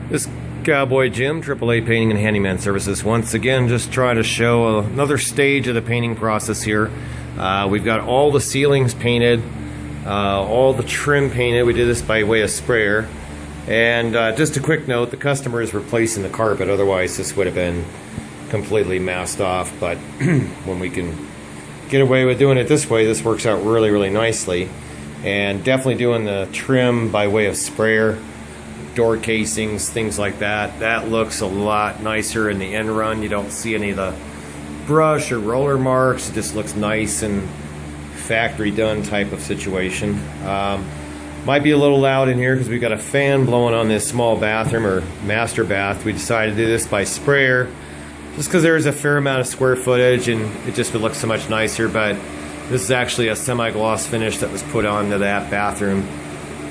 This Cowboy Jim, AAA Painting and Handyman Services. Once again, just trying to show another stage of the painting process here. We've got all the ceilings painted, all the trim painted. We did this by way of sprayer. And just a quick note, the customer is replacing the carpet, otherwise this would have been completely masked off. But when we can get away with doing it this way, this works out really, really nicely. And definitely doing the trim by way of sprayer, door casings, things like that. That looks a lot nicer in the end run. You don't see any of the brush or roller marks. It just looks nice and factory done type of situation. Might be a little loud in here because we've got a fan blowing on this small bathroom or master bath. We decided to do this by sprayer just because there's a fair amount of square footage and it just would look so much nicer. But this is actually a semi-gloss finish that was put onto that bathroom,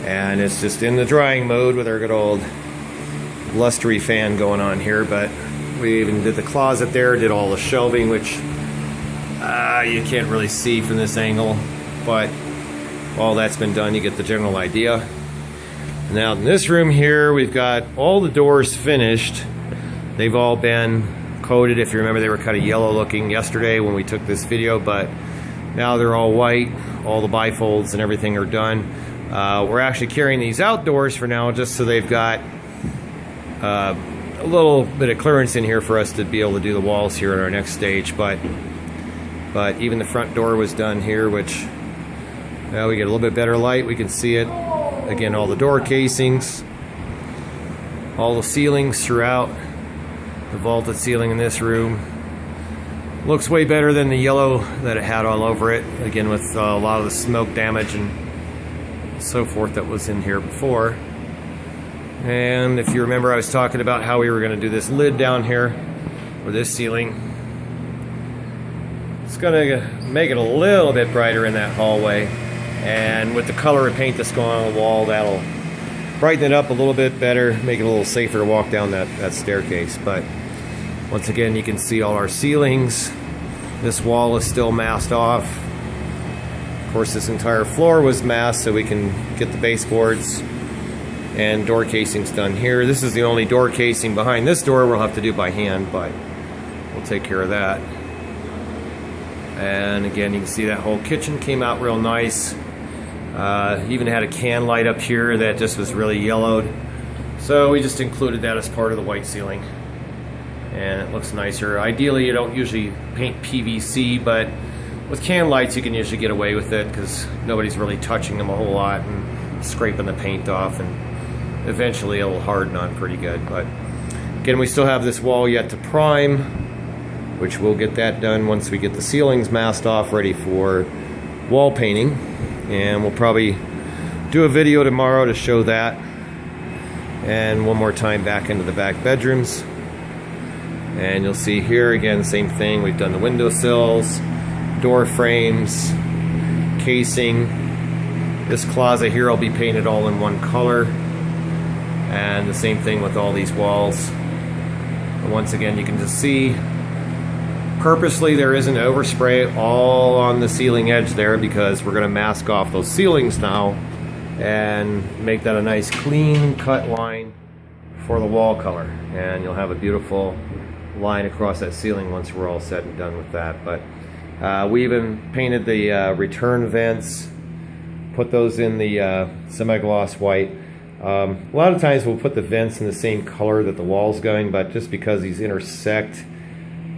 and it's just in the drying mode with our good old blustery fan going on here. But we even did the closet there, did all the shelving, which you can't really see from this angle, but all that's been done. You get the general idea. Now in this room here, we've got all the doors finished. They've all been coated. If you remember, they were kind of yellow looking yesterday when we took this video, but now they're all white. All the bifolds and everything are done. We're actually carrying these outdoors for now, just so they've got a little bit of clearance in here for us to be able to do the walls here in our next stage. But even the front door was done here, which we get a little bit better light. We can see it. Again, all the door casings, all the ceilings throughout. The vaulted ceiling in this room looks way better than the yellow that it had all over it. Again, with a lot of the smoke damage and so forth that was in here before. And if you remember, I was talking about how we were going to do this lid down here, or this ceiling. It's going to make it a little bit brighter in that hallway, and with the color of paint that's going on the wall, that'll brighten it up a little bit better, make it a little safer to walk down that staircase. But once again, you can see all our ceilings. This wall is still masked off. Of course, this entire floor was masked so we can get the baseboards and door casings done here. This is the only door casing behind this door we'll have to do by hand, but we'll take care of that. And again, you can see that whole kitchen came out real nice. Even had a can light up here that just was really yellowed. So we just included that as part of the white ceiling. And it looks nicer. Ideally, you don't usually paint PVC, but with can lights you can usually get away with it because nobody's really touching them a whole lot and scraping the paint off, and eventually it will harden on pretty good. But again, we still have this wall yet to prime, which we'll get that done once we get the ceilings masked off, ready for wall painting. And we'll probably do a video tomorrow to show that. And one more time back into the back bedrooms. And you'll see here again, same thing. We've done the windowsills, door frames, casing. This closet here will be painted all in one color. And the same thing with all these walls. And once again, you can just see purposely there isn't overspray all on the ceiling edge there, because we're going to mask off those ceilings now and make that a nice clean cut line for the wall color. And you'll have a beautiful line across that ceiling once we're all said and done with that. But we even painted the return vents, put those in the semi-gloss white. A lot of times we'll put the vents in the same color that the wall's going, but just because these intersect,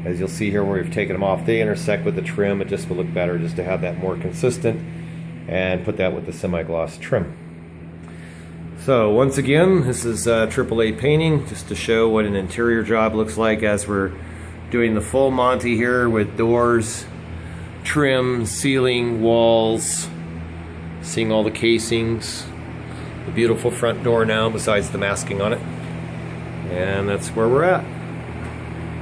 as you'll see here where we've taken them off, they intersect with the trim. It just will look better just to have that more consistent, and put that with the semi-gloss trim. So once again, this is AAA Painting, just to show what an interior job looks like as we're doing the full Monty here with doors, trim, ceiling, walls, seeing all the casings, the beautiful front door now besides the masking on it. And that's where we're at.